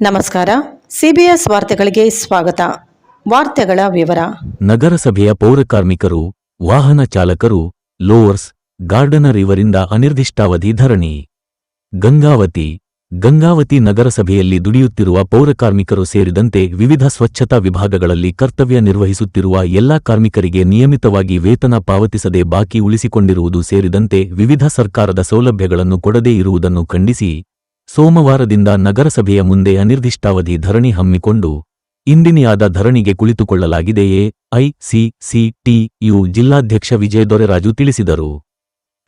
ನಮಸ್ಕಾರ. ಸಿಬಿಎಸ್ ವಾರ್ತೆಗಳಿಗೆ ಸ್ವಾಗತ. ವಾರ್ತೆಗಳ ವಿವರ. ನಗರಸಭೆಯ ಪೌರಕಾರ್ಮಿಕರು, ವಾಹನ ಚಾಲಕರು, ಲೋವರ್ಸ್, ಗಾರ್ಡನರ್ ಇವರಿಂದ ಅನಿರ್ದಿಷ್ಟಾವಧಿ ಧರಣಿ. ಗಂಗಾವತಿ ನಗರಸಭೆಯಲ್ಲಿ ದುಡಿಯುತ್ತಿರುವ ಪೌರಕಾರ್ಮಿಕರು ಸೇರಿದಂತೆ ವಿವಿಧ ಸ್ವಚ್ಛತಾ ವಿಭಾಗಗಳಲ್ಲಿ ಕರ್ತವ್ಯ ನಿರ್ವಹಿಸುತ್ತಿರುವ ಎಲ್ಲಾ ಕಾರ್ಮಿಕರಿಗೆ ನಿಯಮಿತವಾಗಿ ವೇತನ ಪಾವತಿಸದೆ ಬಾಕಿ ಉಳಿಸಿಕೊಂಡಿರುವುದು ಸೇರಿದಂತೆ ವಿವಿಧ ಸರ್ಕಾರದ ಸೌಲಭ್ಯಗಳನ್ನು ಕೊಡದೇ ಇರುವುದನ್ನು ಖಂಡಿಸಿ ಸೋಮವಾರದಿಂದ ನಗರಸಭೆಯ ಮುಂದೆ ಅನಿರ್ದಿಷ್ಟಾವಧಿ ಧರಣಿ ಹಮ್ಮಿಕೊಂಡು ಇಂದಿನಿಯಾದ ಧರಣಿಗೆ ಕುಳಿತುಕೊಳ್ಳಲಾಗಿದೆಯೇ ಐಸಿಸಿಟಿಯು ಜಿಲ್ಲಾಧ್ಯಕ್ಷ ವಿಜಯ ದೊರೆರಾಜು ತಿಳಿಸಿದರು.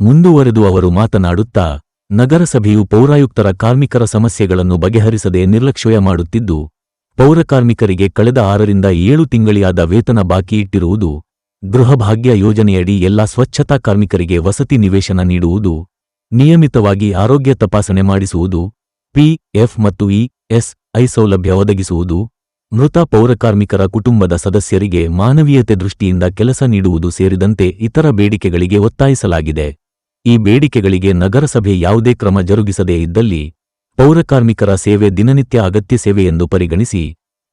ಮುಂದುವರೆದು ಅವರು ಮಾತನಾಡುತ್ತಾ, ನಗರಸಭೆಯು ಪೌರಾಯುಕ್ತರ ಕಾರ್ಮಿಕರ ಸಮಸ್ಯೆಗಳನ್ನು ಬಗೆಹರಿಸದೆ ನಿರ್ಲಕ್ಷ್ಯ ಮಾಡುತ್ತಿದ್ದು, ಪೌರಕಾರ್ಮಿಕರಿಗೆ ಕಳೆದ 6ರಿಂದ 7 ತಿಂಗಳಿಯಾದ ವೇತನ ಬಾಕಿ ಇಟ್ಟಿರುವುದು, ಗೃಹಭಾಗ್ಯ ಯೋಜನೆಯಡಿ ಎಲ್ಲಾ ಸ್ವಚ್ಛತಾ ಕಾರ್ಮಿಕರಿಗೆ ವಸತಿ ನಿವೇಶನ ನೀಡುವುದು, ನಿಯಮಿತವಾಗಿ ಆರೋಗ್ಯ ತಪಾಸಣೆ ಮಾಡಿಸುವುದು, ಪಿಎಫ್ ಮತ್ತು ಇಎಸ್ಐ ಸೌಲಭ್ಯ ಒದಗಿಸುವುದು, ಮೃತ ಪೌರಕಾರ್ಮಿಕರ ಕುಟುಂಬದ ಸದಸ್ಯರಿಗೆ ಮಾನವೀಯತೆ ದೃಷ್ಟಿಯಿಂದ ಕೆಲಸ ನೀಡುವುದು ಸೇರಿದಂತೆ ಇತರ ಬೇಡಿಕೆಗಳಿಗೆ ಒತ್ತಾಯಿಸಲಾಗಿದೆ. ಈ ಬೇಡಿಕೆಗಳಿಗೆ ನಗರಸಭೆ ಯಾವುದೇ ಕ್ರಮ ಜರುಗಿಸದೇ ಇದ್ದಲ್ಲಿ ಪೌರಕಾರ್ಮಿಕರ ಸೇವೆ ದಿನನಿತ್ಯ ಅಗತ್ಯ ಸೇವೆ ಎಂದು ಪರಿಗಣಿಸಿ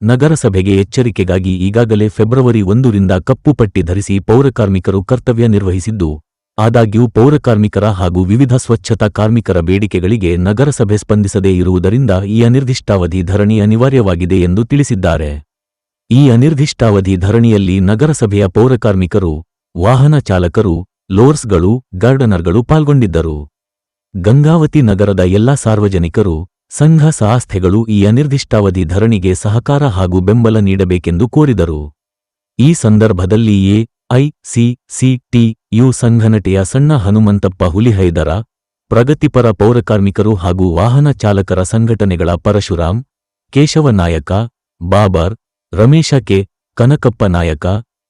ನಗರಸಭೆಗೆ ಎಚ್ಚರಿಕೆಗಾಗಿ ಈಗಾಗಲೇ ಫೆಬ್ರವರಿ 1ರಿಂದ ಕಪ್ಪು ಪಟ್ಟಿ ಧರಿಸಿ ಪೌರಕಾರ್ಮಿಕರು ಕರ್ತವ್ಯ ನಿರ್ವಹಿಸಿದ್ದು, ಆದಾಗ್ಯೂ ಪೌರಕಾರ್ಮಿಕರ ಹಾಗೂ ವಿವಿಧ ಸ್ವಚ್ಛತಾ ಕಾರ್ಮಿಕರ ಬೇಡಿಕೆಗಳಿಗೆ ನಗರಸಭೆ ಸ್ಪಂದಿಸದೇ ಇರುವುದರಿಂದ ಈ ಅನಿರ್ದಿಷ್ಟಾವಧಿ ಧರಣಿ ಅನಿವಾರ್ಯವಾಗಿದೆ ಎಂದು ತಿಳಿಸಿದ್ದಾರೆ. ಈ ಅನಿರ್ದಿಷ್ಟಾವಧಿ ಧರಣಿಯಲ್ಲಿ ನಗರಸಭೆಯ ಪೌರಕಾರ್ಮಿಕರು, ವಾಹನ ಚಾಲಕರು, ಲೋರ್ಸ್ಗಳು, ಗಾರ್ಡನರ್ಗಳು ಪಾಲ್ಗೊಂಡಿದ್ದರು. ಗಂಗಾವತಿ ನಗರದ ಎಲ್ಲಾ ಸಾರ್ವಜನಿಕರು, ಸಂಘ ಸಂಸ್ಥೆಗಳು ಈ ಅನಿರ್ದಿಷ್ಟಾವಧಿ ಧರಣಿಗೆ ಸಹಕಾರ ಹಾಗೂ ಬೆಂಬಲ ನೀಡಬೇಕೆಂದು ಕೋರಿದರು. ಈ ಸಂದರ್ಭದಲ್ಲಿ ಐಸಿಸಿಟಿಯು ಸಂಘಟನೆಯ ಸಣ್ಣ ಹನುಮಂತಪ್ಪ ಹುಲಿಹೈದರ, ಪ್ರಗತಿಪರ ಪೌರಕಾರ್ಮಿಕರು ಹಾಗೂ ವಾಹನ ಚಾಲಕರ ಸಂಘಟನೆಗಳ ಪರಶುರಾಮ್, ಕೇಶವ ನಾಯಕ, ಬಾಬರ್, ರಮೇಶ ಕೆ, ಕನಕಪ್ಪ ನಾಯಕ,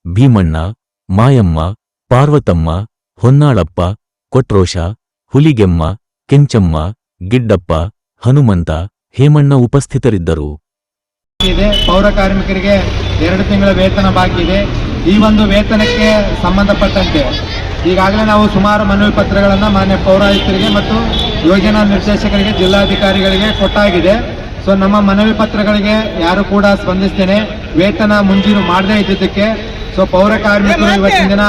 ಭೀಮಣ್ಣ, ಮಾಯಮ್ಮ, ಪಾರ್ವತಮ್ಮ, ಹೊನ್ನಾಳಪ್ಪ, ಕೊಟ್ರೋಶ, ಹುಲಿಗೆಮ್ಮ, ಕೆಂಚಮ್ಮ, ಗಿಡ್ಡಪ್ಪ, ಹನುಮಂತ, ಹೇಮಣ್ಣ ಉಪಸ್ಥಿತರಿದ್ದರು. ಪೌರಕಾರ್ಮಿಕರಿಗೆ 2 ತಿಂಗಳ ವೇತನ ಬಾಕಿ ಇದೆ. ಈ ಒಂದು ವೇತನಕ್ಕೆ ಸಂಬಂಧಪಟ್ಟಂತೆ ಈಗಾಗಲೇ ನಾವು ಸುಮಾರು ಮನವಿ ಪತ್ರಗಳನ್ನು ಮಾನ್ಯ ಪೌರಾಯುಕ್ತರಿಗೆ ಮತ್ತು ಯೋಜನಾ ನಿರ್ದೇಶಕರಿಗೆ, ಜಿಲ್ಲಾಧಿಕಾರಿಗಳಿಗೆ ಕೊಟ್ಟಾಗಿದೆ. ಸೊ ನಮ್ಮ ಮನವಿ ಪತ್ರಗಳಿಗೆ ಯಾರು ಕೂಡ ಸ್ಪಂದಿಸ್ತೇನೆ, ವೇತನ ಮುಂಜೂರು ಮಾಡದೇ ಇದ್ದಿದ್ದಕ್ಕೆ ಸೊ ಪೌರಕಾರ್ಮಿಕರು ಇವತ್ತಿನ ದಿನ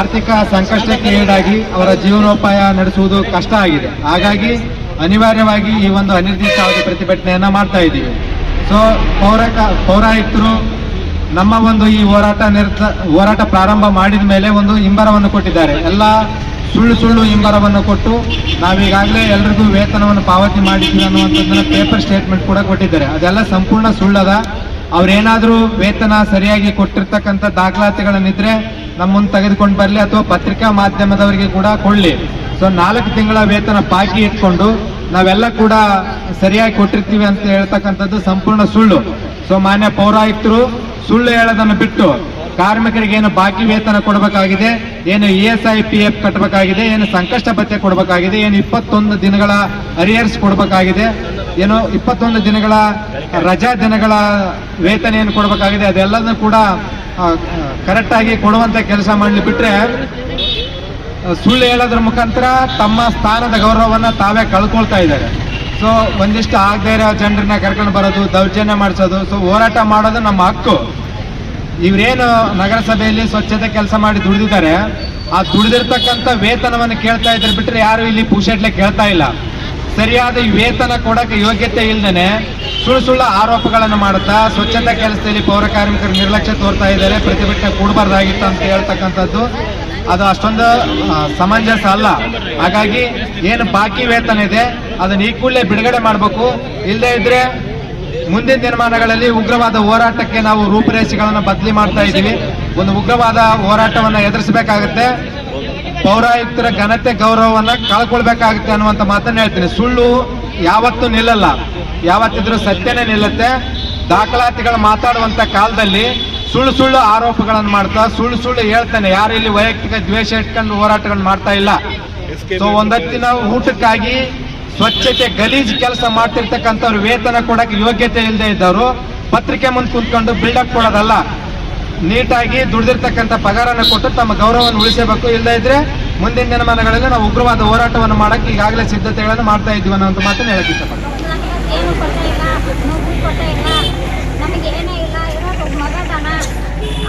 ಆರ್ಥಿಕ ಸಂಕಷ್ಟಕ್ಕೆ ಈಡಾಗಿ ಅವರ ಜೀವನೋಪಾಯ ನಡೆಸುವುದು ಕಷ್ಟ ಆಗಿದೆ. ಹಾಗಾಗಿ ಅನಿವಾರ್ಯವಾಗಿ ಈ ಒಂದು ಅನಿರ್ದಿಷ್ಟಾವಧಿ ಪ್ರತಿಭಟನೆಯನ್ನ ಮಾಡ್ತಾ ಇದ್ದೀವಿ. ಸೊ ಪೌರಾಯುಕ್ತರು ನಮ್ಮ ಒಂದು ಈ ಹೋರಾಟ ಪ್ರಾರಂಭ ಮಾಡಿದ ಮೇಲೆ ಒಂದು ಹಿಂಬರವನ್ನು ಕೊಟ್ಟಿದ್ದಾರೆ. ಎಲ್ಲ ಸುಳ್ಳು ಹಿಂಬರವನ್ನು ಕೊಟ್ಟು ನಾವೀಗಾಗಲೇ ಎಲ್ರಿಗೂ ವೇತನವನ್ನು ಪಾವತಿ ಮಾಡಿದ್ದೀವಿ ಅನ್ನುವಂಥದ್ದನ್ನ ಪೇಪರ್ ಸ್ಟೇಟ್ಮೆಂಟ್ ಕೂಡ ಕೊಟ್ಟಿದ್ದಾರೆ. ಅದೆಲ್ಲ ಸಂಪೂರ್ಣ ಸುಳ್ಳದ. ಅವ್ರೇನಾದ್ರೂ ವೇತನ ಸರಿಯಾಗಿ ಕೊಟ್ಟಿರ್ತಕ್ಕಂಥ ದಾಖಲಾತಿಗಳನ್ನಿದ್ರೆ ನಮ್ಮ ಮುಂದೆ ತೆಗೆದುಕೊಂಡು ಬರಲಿ, ಅಥವಾ ಪತ್ರಿಕಾ ಮಾಧ್ಯಮದವರಿಗೆ ಕೂಡ ಕೊಡಲಿ. ಸೊ 4 ತಿಂಗಳ ವೇತನ ಬಾಕಿ ಇಟ್ಕೊಂಡು ನಾವೆಲ್ಲ ಕೂಡ ಸರಿಯಾಗಿ ಕೊಟ್ಟಿರ್ತೀವಿ ಅಂತ ಹೇಳ್ತಕ್ಕಂಥದ್ದು ಸಂಪೂರ್ಣ ಸುಳ್ಳು. ಸೊ ಮಾನ್ಯ ಪೌರಾಯುಕ್ತರು ಸುಳ್ಳು ಹೇಳೋದನ್ನು ಬಿಟ್ಟು ಕಾರ್ಮಿಕರಿಗೆ ಏನು ಬಾಕಿ ವೇತನ ಕೊಡಬೇಕಾಗಿದೆ, ಏನು ಇಎಸ್ಐ PF ಕಟ್ಟಬೇಕಾಗಿದೆ, ಏನು ಸಂಕಷ್ಟ ಭತ್ಯೆ ಕೊಡಬೇಕಾಗಿದೆ, ಏನು 21 ದಿನಗಳ ಅರಿಯರ್ಸ್ ಕೊಡಬೇಕಾಗಿದೆ, ಏನು 21 ದಿನಗಳ ರಜಾ ದಿನಗಳ ವೇತನ ಏನು ಕೊಡಬೇಕಾಗಿದೆ, ಅದೆಲ್ಲದನ್ನು ಕೂಡ ಕರೆಕ್ಟಾಗಿ ಕೊಡುವಂತ ಕೆಲಸ ಮಾಡಲಿ. ಬಿಟ್ರೆ ಸುಳ್ಳು ಹೇಳೋದ್ರ ಮುಖಾಂತರ ತಮ್ಮ ಸ್ಥಾನದ ಗೌರವವನ್ನು ತಾವೇ ಕಳ್ಕೊಳ್ತಾ ಇದ್ದಾರೆ. ಸೊ ಒಂದಿಷ್ಟು ಆಗದೇ ಇರೋ ಜನರನ್ನ ಕರ್ಕೊಂಡು ಬರೋದು, ದೌರ್ಜನ್ಯ ಮಾಡಿಸೋದು. ಸೊ ಹೋರಾಟ ಮಾಡೋದು ನಮ್ಮ ಹಕ್ಕು. ಇವರೇನು ನಗರಸಭೆಯಲ್ಲಿ ಸ್ವಚ್ಛತೆ ಕೆಲಸ ಮಾಡಿ ದುಡಿದಿದ್ದಾರೆ, ಆ ದುಡಿದಿರ್ತಕ್ಕಂಥ ವೇತನವನ್ನು ಕೇಳ್ತಾ ಇದ್ದಾರೆ. ಬಿಟ್ಟರೆ ಯಾರು ಇಲ್ಲಿ ಪುಷಟ್ಲೆ ಕೇಳ್ತಾ ಇಲ್ಲ. ಸರಿಯಾದ ವೇತನ ಕೊಡಕ್ಕೆ ಯೋಗ್ಯತೆ ಇಲ್ಲದೇನೆ ಸುಳ್ಳು ಆರೋಪಗಳನ್ನು ಮಾಡುತ್ತಾ ಸ್ವಚ್ಛತಾ ಕೆಲಸದಲ್ಲಿ ಪೌರಕಾರ್ಮಿಕರು ನಿರ್ಲಕ್ಷ್ಯ ತೋರ್ತಾ ಇದ್ದಾರೆ. ಪ್ರತಿಭಟನೆ ಕೂಡಬಾರ್ದಾಗಿತ್ತು ಅಂತ ಹೇಳ್ತಕ್ಕಂಥದ್ದು ಅದು ಅಷ್ಟೊಂದು ಸಮಂಜಸ ಅಲ್ಲ. ಹಾಗಾಗಿ ಏನು ಬಾಕಿ ವೇತನ ಇದೆ ಅದನ್ನು ಈ ಕೂಡಲೇ ಬಿಡುಗಡೆ ಮಾಡಬೇಕು. ಇಲ್ಲದೇ ಇದ್ರೆ ಮುಂದಿನ ದಿನಮಾನಗಳಲ್ಲಿ ಉಗ್ರವಾದ ಹೋರಾಟಕ್ಕೆ ನಾವು ರೂಪುರೇಷೆಗಳನ್ನು ಬದಲಿ ಮಾಡ್ತಾ ಇದ್ದೀವಿ. ಒಂದು ಉಗ್ರವಾದ ಹೋರಾಟವನ್ನು ಎದುರಿಸಬೇಕಾಗುತ್ತೆ. ಪೌರಾಯುಕ್ತರ ಘನತೆ ಗೌರವವನ್ನು ಕಳ್ಕೊಳ್ಬೇಕಾಗುತ್ತೆ ಅನ್ನುವಂಥ ಮಾತನ್ನು ಹೇಳ್ತೀನಿ. ಸುಳ್ಳು ಯಾವತ್ತೂ ನಿಲ್ಲಲ್ಲ, ಯಾವತ್ತಿದ್ರೂ ಸತ್ಯನೇ ನಿಲ್ಲುತ್ತೆ. ದಾಖಲಾತಿಗಳು ಮಾತಾಡುವಂತ ಕಾಲದಲ್ಲಿ ಸುಳ್ಳು ಆರೋಪಗಳನ್ನು ಮಾಡ್ತಾ ಸುಳ್ಳು ಹೇಳ್ತಾನೆ. ಯಾರು ಇಲ್ಲಿ ವೈಯಕ್ತಿಕ ದ್ವೇಷ ಇಟ್ಕೊಂಡು ಹೋರಾಟಗಳನ್ನು ಮಾಡ್ತಾ ಇಲ್ಲ. ಸೊ ಒಂದೊತ್ತಿನ ಊಟಕ್ಕಾಗಿ ಸ್ವಚ್ಛತೆ ಗಲೀಜು ಕೆಲಸ ಮಾಡ್ತಿರ್ತಕ್ಕಂಥವ್ರು ವೇತನ ಕೊಡಕ್ಕೆ ಯೋಗ್ಯತೆ ಇಲ್ಲದೆ ಇದ್ದವರು ಪತ್ರಿಕೆ ಮುಂದೆ ಕುಂತ್ಕೊಂಡು ಬಿಲ್ಡಪ್ ಕೊಡೋದಲ್ಲ, ನೀಟಾಗಿ ದುಡಿದಿರ್ತಕ್ಕಂಥ ಪಗಾರನ ಕೊಟ್ಟು ತಮ್ಮ ಗೌರವವನ್ನು ಉಳಿಸಬೇಕು. ಇಲ್ಲದೇ ಇದ್ರೆ ಮುಂದಿನ ದಿನಮಾನಗಳಲ್ಲಿ ನಾವು ಉಗ್ರವಾದ ಹೋರಾಟವನ್ನು ಮಾಡಕ್ಕೆ ಈಗಾಗಲೇ ಸಿದ್ಧತೆಗಳನ್ನು ಮಾಡ್ತಾ ಇದ್ದೀವಿ ಅನ್ನೋ ಮಾತನ್ನು ಹೇಳಕ್ಕೆ ಇಷ್ಟಪಡ್ತೀನಿ. ನೌಕರಿ ಕೊಟ್ಟೇ ಇಲ್ಲ, ನಮಗೆ ಏನೇ ಇಲ್ಲ, ಇರೋದು ಮಗದಾನ,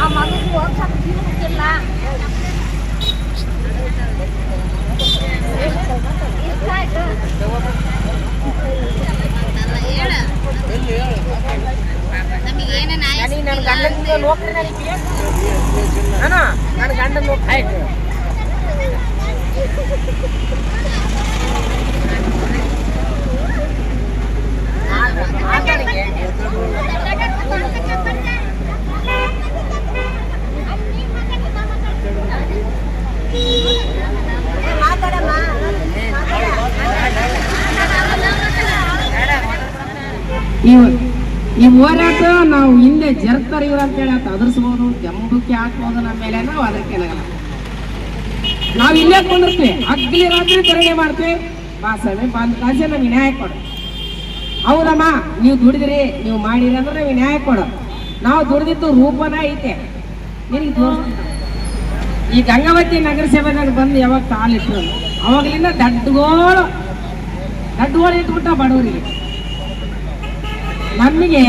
ಆ ಮಗನಿಗೆ ಓದ್ಸಕ್ಕೆ ಜೀವನಕ್ಕಿಲ್ಲ. ಈ ಹೋರಾಟ ನಾವು ಹಿಂದೆ ಜರ್ತಾರೆ ಇವ್ರು ಅಂತೇಳಿ ಅಂತ ಅದರ್ಸ್ಬೋದು, ಜಂಬುಕ್ಕೆ ಹಾಕ್ಬೋದು ನಮ್ಮ ಮೇಲೆ, ನಾವು ಅದಕ್ಕೆ ನಾವು ಇಲ್ಲೇ ಕೊಂಡಿರ್ತೀವಿ, ಹಗ್ಲಿ ರಾತ್ರಿ ಧರಣಿ ಮಾಡ್ತೀವಿ. ಬಾಸವೆ ಬಂದ ಕಾಸೆ ನಮಗೆ ನ್ಯಾಯ ಕೊಡು. ಹೌದಮ್ಮ, ನೀವು ದುಡಿದ್ರಿ, ನೀವು ಮಾಡಿರಿ ಅಂದ್ರೆ ನಮಗೆ ನ್ಯಾಯ ಕೊಡು. ನಾವು ದುಡಿದಿದ್ದು ರೂಪನ ಐತೆ ನಿನಗೆ ತೋರಿಸ್ತೀವಿ. ಈ ಗಂಗಾವತಿ ನಗರಸಭೆದಾಗ ಬಂದು ಯಾವಾಗ ಕಾಲಿಟ್ರು ಅವಾಗಲಿಂದ ದಡ್ಡುಗಳು ಇಟ್ಬಿಟ್ಟ ಬಡವರಿಗೆ. ನಮಗೆ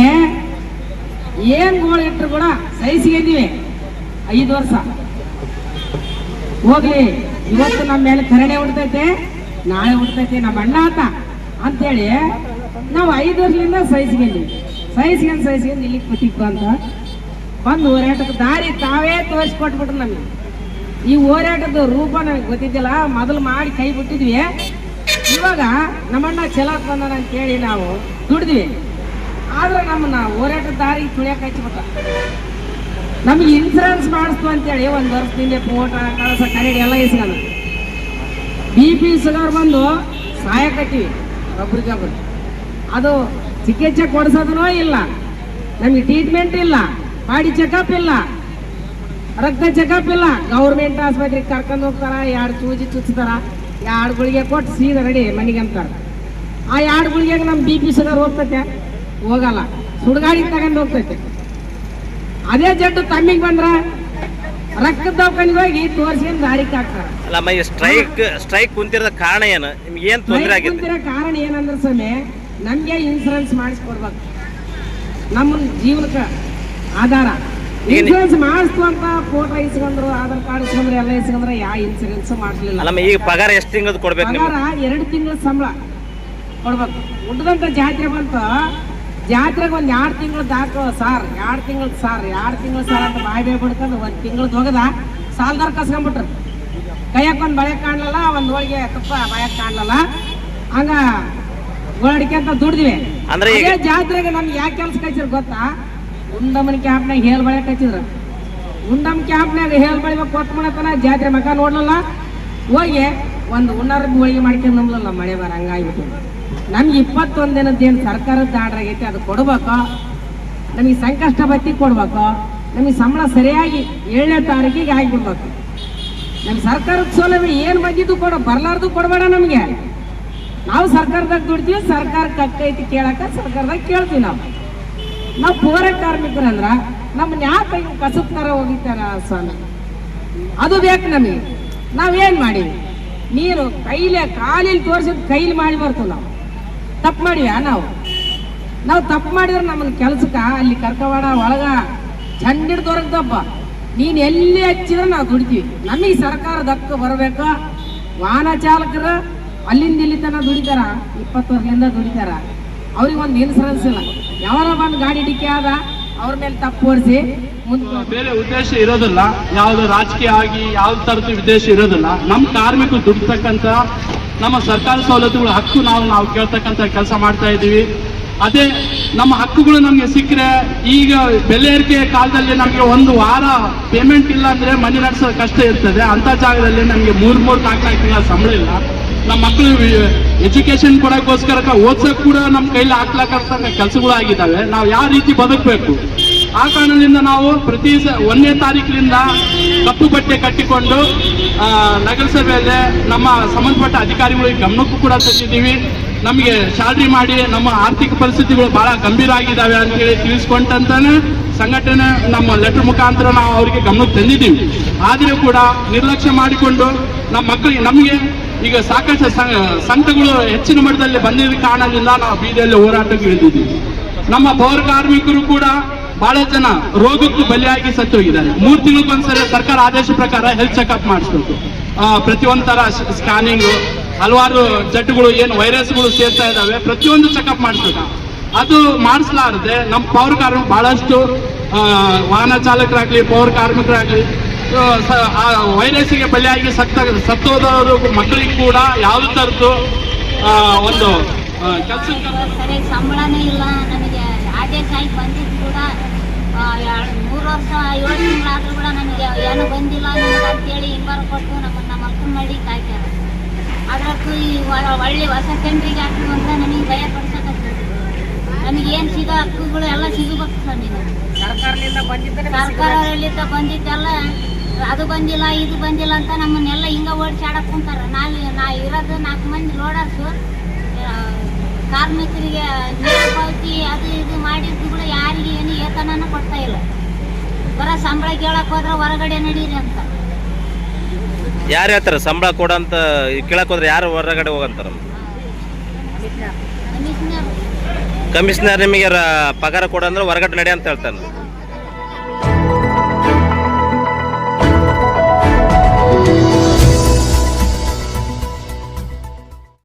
ಏನ್ ಗೋಳು ಇಟ್ಟರು ಕೂಡ ಸಹಿಸಿದ್ದೀವಿ 5 ವರ್ಷ. ಹೋಗ್ಲಿ, ಇವತ್ತು ನಮ್ಮ ಮೇಲೆ ಕರಡೆ ಉಡ್ತೈತೆ, ನಾಳೆ ಉಡ್ತೈತೆ ನಮ್ಮ ಅಣ್ಣ ಆತ ಅಂತೇಳಿ ನಾವು 5 ವರ್ಷದಿಂದ ಸಹಿಸ್ಕೊಂಡಿವಿ. ಸಹಿಸ್ಕೊಂಡು ಇಲ್ಲಿ ಕೂತಿತ್ತು ಅಂತ ಬಂದು ಹೋರಾಟಕ್ಕೆ ದಾರಿ ತಾವೇ ತೋರಿಸ್ಕೊಟ್ಬಿಟ್ರು ನಮಗೆ. ಈ ಹೋರಾಟದ ರೂಪ ನಮಗೆ ಗೊತ್ತಿದ್ದಿಲ್ಲ, ಮೊದಲು ಮಾಡಿ ಕೈ ಬಿಟ್ಟಿದ್ವಿ. ಇವಾಗ ನಮ್ಮಣ್ಣ ಚಲಾಕ್ ಬಂದಾನ ಅಂತೇಳಿ ನಾವು ದುಡಿದ್ವಿ. ಆದ್ರೆ ನಮ್ಮನ್ನ ಹೋರಾಟದ ದಾರಿಗೆ ತುಳಿಯಕ್ಕೆ ಹಚ್ಚಿಬಿಟ್ಟ. ನಮಗೆ ಇನ್ಸೂರೆನ್ಸ್ ಮಾಡಿಸ್ತು ಅಂತೇಳಿ 1 ವರ್ಷದಿಂದ ಫೋಟೋ ಕಳಸ ಕರೆಡಿ ಎಲ್ಲ ಇಸ್ಕೊಂಡು BP ಶುಗರ್ ಬಂದು ಸಹಾಯಕತ್ತೀವಿ ಒಬ್ರಿಗೊಬ್ರು. ಅದು ಚಿಕಿತ್ಸೆ ಕೊಡಿಸೋದನೋ ಇಲ್ಲ, ನಮಗೆ ಟ್ರೀಟ್ಮೆಂಟ್ ಇಲ್ಲ, ಬಾಡಿ ಚೆಕಪ್ ಇಲ್ಲ, ರಕ್ತ ಚೆಕಪ್ ಇಲ್ಲ. ಗೌರ್ಮೆಂಟ್ ಆಸ್ಪತ್ರೆಗೆ ಕರ್ಕೊಂಡು ಹೋಗ್ತಾರ, 2 ಸೂಜಿ ಚುಚ್ತಾರ, 2 ಗುಳಿಗೆ ಕೊಟ್ಟು ಸೀದಾ ರೆಡಿ ಮನೆಗೆ ಅಂತಾರೆ. ಆ 2 ಗುಳಿಗೆಗೆ ನಮ್ಮ BP ಶುಗರ್ ಹೋಗ್ತೈತೆ? ಹೋಗಲ್ಲ, ಸುಡುಗಾಡಿ ತಗೊಂಡು ಹೋಗ್ತೈತೆ. ಅದೇ ಜಡ್ಡು ತಮ್ಮಿಗೆ ಬಂದ್ರ ರಕ್ತ ದವಾಖಾನೆಗೆ ಹೋಗಿ ತೋರಿಸ್ಕೊಂಡು ದಾರಿಗೆ ಹಾಕ್ತಾರೆ. ಅಲ್ಲಮ್ಮ, ಈ ಸ್ಟ್ರೈಕ್ ಕುಂತಿರೋದ ಕಾರಣ ಏನು? ನಿಮ್ಗೆ ಏನು ತೊಂದರೆ ಆಗಿದೆ? ಕುಂತಿರೋ ಕಾರಣ ಏನಂದ್ರೆ ಸ್ವಾಮಿ, ನಮಗೆ ಇನ್ಸೂರೆನ್ಸ್ ಮಾಡಿಸ್ಕೊಡ್ಬೇಕು, ನಮ್ಮ ಜೀವನಕ್ಕೆ ಆಧಾರ. ಇನ್ಸೂರೆನ್ಸ್ ಮಾಡಿಸ್ತು ಅಂತ ಫೋಟೋ ಇಸ್ಕೊಂಡ್ರು, ಆಧಾರ್ ಕಾರ್ಡ್ ಇಸ್ಕೊಂಡ್ರು, ಎಲ್ಲ ಇಸ್ಕೊಂಡ್ರೆ ಯಾವ ಇನ್ಸೂರೆನ್ಸ್ ಮಾಡಿಸ್ಲಿಲ್ಲ. ಅಲ್ಲಮ್ಮ, ಈಗ ಪಗಾರ ಎಷ್ಟು ತಿಂಗಳು ಕೊಡ್ಬೇಕು? ಪಗಾರ 2 ತಿಂಗಳ ಸಂಬಳ ಕೊಡ್ಬೇಕು. ಉಡ್ದಂತ ಜಾತ್ರೆ ಬಂತು, ಜಾತ್ರೆಗೆ 1 2 ತಿಂಗಳು ದಾಖಲು ಸಾರ್, 2 ತಿಂಗಳು ಸಾರ್ ಅಂತ ಬಾಯಿ ಬಿಡ್ಕೊಂಡು 1 ತಿಂಗಳು ಹೋಗದ ಸಾಲದಾರ ಕಸ್ಕೊಂಡ್ಬಿಟ್ರು. ಕೈಯಾಕೊಂದು ಬಳೆ ಕಾಣಲ್ಲ, ಒಂದು ಹೋಳಿಗೆ ತುಪ್ಪ ಬಾಯಕ್ ಕಾಣಲ್ಲ, ಹಂಗ ಗೋಳಡಿಕೆ ಅಂತ ದುಡ್ದಿವಿ. ಅಂದ್ರೆ ಜಾತ್ರೆಗೆ ನಮ್ಗೆ ಯಾಕೆ ಕೆಲಸ ಕಚ್ಚಿದ್ರು ಗೊತ್ತಾ? ಉಂಡಮ್ಮನ ಕ್ಯಾಂಪ್ನಾಗ ಹೇಲ್ ಬಳೆ ಕಚ್ಚಿದ್ರು. ಉಂಡಮ್ ಕ್ಯಾಂಪ್ನಾಗ ಹೇಲ್ ಬಳೆ ಕೊಟ್ಬಿಡತನ ಜಾತ್ರೆ ಮಕ ನೋಡ್ಲಲ್ಲ, ಹೋಗಿ ಒಂದು ಉಣ್ಣಾರ ಹೋಳಿಗೆ ಮಾಡ್ಕೊಂಡು ನಂಬಲಲ್ಲ, ಮಳೆ ಬರ ಹಂಗಾಗಿಬಿಟ್ಟು. ನಮ್ಗೆ 21 ದಿನದ್ದೇನು ಸರ್ಕಾರದ ಆರ್ಡರ್ ಆಗೈತೆ, ಅದು ಕೊಡ್ಬೇಕು. ನಮಗೆ ಸಂಕಷ್ಟ ಬತ್ತಿ ಕೊಡ್ಬೇಕು. ನಮಗೆ ಸಂಬಳ ಸರಿಯಾಗಿ 7ನೇ ತಾರೀಕಿಗೆ ಆಗಿಬಿಡ್ಬೇಕು. ನಮ್ಮ ಸರ್ಕಾರದ ಸೌಲಭ್ಯ ಏನು ಬಂದಿದ್ದು ಬರ್ಲಾರ್ದು ಕೊಡಬೇಡ ನಮಗೆ. ನಾವು ಸರ್ಕಾರದಾಗ ದುಡ್ತೀವಿ, ಸರ್ಕಾರ ಕಕ್ಕೈತಿ ಕೇಳಕ್ಕ ಸರ್ಕಾರದಾಗ ಕೇಳ್ತೀವಿ. ನಾವು ಪೌರ ಕಾರ್ಮಿಕರಂದ್ರ ನಮ್ಮನ್ನ ಯಾಕೆ ಕಸಬ್ತಾರ ಹೋಗಿತಾರ ಸ್ವಾಮಿ, ಅದು ಬೇಕು ನಮಗೆ. ನಾವೇನು ಮಾಡೀವಿ? ನೀನು ಕೈಲೇ ಕಾಲಿಲ್ಲಿ ತೋರಿಸಿದ್ ಕೈಲಿ ಮಾಡಿ ಬರ್ತೇವೆ. ನಾವು ತಪ್ಪು ಮಾಡಿವ? ನಾವು ತಪ್ಪು ಮಾಡಿದ್ರೆ ನಮ್ಮನ್ನ ಕೆಲ್ಸಕ್ಕೆ ಅಲ್ಲಿ ಕರ್ಕವಾಡ ಒಳಗ ಚಂಡಿಡ್ದವ್ರಿಗೆ ತಪ್ಪ. ನೀನು ಎಲ್ಲಿ ಹಚ್ಚಿದ್ರೆ ನಾವು ದುಡಿತೀವಿ. ನಮಗೆ ಸರ್ಕಾರದ ಹಕ್ಕು ಬರಬೇಕು. ವಾಹನ ಚಾಲಕರು ಅಲ್ಲಿಂದ ಇಲ್ಲಿ ತನಕ ದುಡಿತಾರ, 20 ವರ್ಷದಿಂದ ದುಡಿತಾರ, ಅವ್ರಿಗೆ ಒಂದು ಇನ್ಸೂರೆನ್ಸ್ ಇಲ್ಲ. ಯಾವಾಗ ಬಂದು ಗಾಡಿ ಡಿಕ್ಕಿ ಆದ ಅವ್ರ ಮೇಲೆ ತಪ್ಪು ಹೊರಿಸಿ ಮುಂದೆ ಬೇರೆ ಉದ್ದೇಶ ಇರೋದಿಲ್ಲ, ಯಾವ್ದು ರಾಜಕೀಯ ಆಗಿ ಯಾವ ತರದ ಉದ್ದೇಶ ಇರೋದಿಲ್ಲ. ನಮ್ಮ ಕಾರ್ಮಿಕರು ದುಡಿತಕ್ಕಂಥ ನಮ್ಮ ಸರ್ಕಾರ ಸವಲತ್ತುಗಳ ಹಕ್ಕು ನಾವು ಕೇಳ್ತಕ್ಕಂಥ ಕೆಲಸ ಮಾಡ್ತಾ ಇದ್ದೀವಿ. ಅದೇ ನಮ್ಮ ಹಕ್ಕುಗಳು ನಮಗೆ ಸಿಕ್ಕರೆ, ಈಗ ಬೆಲೆ ಏರಿಕೆ ಕಾಲದಲ್ಲಿ ನಮಗೆ 1 ವಾರ ಪೇಮೆಂಟ್ ಇಲ್ಲ ಅಂದ್ರೆ ಮನೆ ನಡೆಸೋದು ಕಷ್ಟ ಇರ್ತದೆ. ಅಂತ ಜಾಗದಲ್ಲಿ ನಮಗೆ 3-4 ತಿಂಗಳ ಸಂಬಳ ಇಲ್ಲ. ನಮ್ಮ ಮಕ್ಕಳು ಎಜುಕೇಶನ್ ಕೊಡೋಕ್ಕೋಸ್ಕರ ಓದ್ಸೋಕೆ ಕೂಡ ನಮ್ಮ ಕೈಲಿ ಹಾಕ್ಲಕ್ಕಂತ ಕೆಲಸಗಳು ಆಗಿದ್ದಾವೆ. ನಾವು ಯಾವ ರೀತಿ ಬದುಕಬೇಕು? ಆ ಕಾರಣದಿಂದ ನಾವು ಪ್ರತಿ 1ನೇ ತಾರೀಕಿನಿಂದ ಕಪ್ಪು ಬಟ್ಟೆ ಕಟ್ಟಿಕೊಂಡು ನಗರಸಭೆಯಲ್ಲಿ ನಮ್ಮ ಸಂಬಂಧಪಟ್ಟ ಅಧಿಕಾರಿಗಳಿಗೆ ಗಮನಕ್ಕೂ ಕೂಡ ತಂದಿದ್ದೀವಿ. ನಮಗೆ ಸ್ಯಾಲ್ರಿ ಮಾಡಿ ನಮ್ಮ ಆರ್ಥಿಕ ಪರಿಸ್ಥಿತಿಗಳು ಬಹಳ ಗಂಭೀರ ಆಗಿದ್ದಾವೆ ಅಂತೇಳಿ ತಿಳಿಸ್ಕೊಂಡಂತಾನೆ ಸಂಘಟನೆ ನಮ್ಮ ಲೆಟರ್ ಮುಖಾಂತರ ನಾವು ಅವರಿಗೆ ಗಮನಕ್ಕೆ ತಂದಿದ್ದೀವಿ. ಆದರೂ ಕೂಡ ನಿರ್ಲಕ್ಷ್ಯ ಮಾಡಿಕೊಂಡು ನಮ್ಮ ಮಕ್ಕಳಿಗೆ ನಮಗೆ ಈಗ ಸಾಕಷ್ಟು ಸಂಘಗಳು ಹೆಚ್ಚಿನ ಮಟ್ಟದಲ್ಲಿ ಬಂದಿದ್ದ ಕಾರಣದಿಂದ ನಾವು ಬೀದಿಯಲ್ಲಿ ಹೋರಾಟಕ್ಕೆ ಇಳಿದಿದ್ದೀವಿ. ನಮ್ಮ ಪೌರ ಕಾರ್ಮಿಕರು ಕೂಡ ಬಹಳ ಜನ ರೋಗಕ್ಕೆ ಬಲಿಯಾಗಿ ಸತ್ತು ಹೋಗಿದ್ದಾರೆ. 3 ತಿಂಗಳಿಗೊಂದ್ಸರಿ ಸರ್ಕಾರ ಆದೇಶ ಪ್ರಕಾರ ಹೆಲ್ತ್ ಚೆಕ್ಅಪ್ ಮಾಡಿಸ್ಬೇಕು. ಪ್ರತಿಯೊಂದು ತರ ಸ್ಕ್ಯಾನಿಂಗ್, ಹಲವಾರು ಜಡ್ಡುಗಳು ಏನು ವೈರಸ್ಗಳು ಸೇರ್ತಾ ಇದಾವೆ, ಪ್ರತಿಯೊಂದು ಚೆಕಪ್ ಮಾಡಿಸ್ಬೇಕು. ಅದು ಮಾಡಿಸ್ಲಾರದೆ ನಮ್ಮ ಪೌರ ಕಾರ್ಮಿಕರು ಬಹಳಷ್ಟು ವಾಹನ ಚಾಲಕರಾಗ್ಲಿ ಪೌರ ಕಾರ್ಮಿಕರಾಗ್ಲಿ ವೈರಸ್ಸಿಗೆ ಬಲಿಯಾಗಿ ಸತ್ತೋದವರು ಮಕ್ಕಳಿಗೆ ಕೂಡ ಯಾವ ತರದ್ದು ಒಂದು ಕೆಲಸ ಸರಿಯಾಗಿ ಸಂಬಳನೇ ಇಲ್ಲ. ನಮಗೆ ಆದೇಶ ಆಗಿ ಬಂದಿದ್ದು ಕೂಡ 3 ವರ್ಷ 7 ತಿಂಗಳಾದ್ರೂ ಕೂಡ ನಮಗೆ ಏನು ಬಂದಿಲ್ಲ ನಮಗೆ ಅಂತೇಳಿ ಹಿಂಬಾರ ಕೊಟ್ಟು ನಮ್ಮನ್ನ ಮಕ್ಕಳು ಮಾಡಿ ಕಾಯ್ತಾರ. ಅದಕ್ಕೂ ಈ ಒಳ್ಳೆ ಹೊಸ ಸೆಂಟ್ರಿಗೆ ಹಾಕಿ ಅಂತ ನಮಗೆ ಭಯ ಪಡಿಸಕತ್ತೀವಿ. ನಮಗೆ ಏನು ಸಿಗೋ ಹಕ್ಕುಗಳು ಎಲ್ಲ ಸಿಗಬೇಕು ನಮಗೆ. ಸರ್ಕಾರದಿಂದ ಬಂದಿದ್ದೆಲ್ಲ ಅದು ಬಂದಿಲ್ಲ ಇದು ಬಂದಿಲ್ಲ ಅಂತ ನಮ್ಮನ್ನೆಲ್ಲ ಹಿಂಗ ಓಡಿಸಾಡಕ್ ಕುಂತಾರ. ನಾ ಇರೋದು 4 ಮಂದಿ ಲೋಡರ್ಸು, ಕಾರ್ಮಿಕರಿಗೆ ನೇರ ಪಾವತಿ ಅದು ಇದು ಮಾಡಿದ್ದು ಕೂಡ ಯಾರಿಗೆ ಏನು ಏತನೂ ಕೊಡ್ತಾ ಇಲ್ಲ. ಬರ ಸಂಬಳ ಕೇಳಕ್ ಹೋದ್ರೆ ಹೊರಗಡೆ ನಡೀರಿ ಅಂತ. ಯಾರು ಹೇಳ್ತಾರೆ ಸಂಬಳ ಕೊಡಂತ ಕೇಳಕ್ ಹೋದ್ರೆ ಯಾರು ಹೊರಗಡೆ ಹೋಗಂತಾರ? ಕಮಿಷನರ್ ಕಮಿಷನರ್ ನಿಮಗೆ ಪಗಾರ ಕೊಡಂದ್ರೆ ಹೊರಗಡೆ ನಡಿ ಅಂತ ಹೇಳ್ತಾನೆ.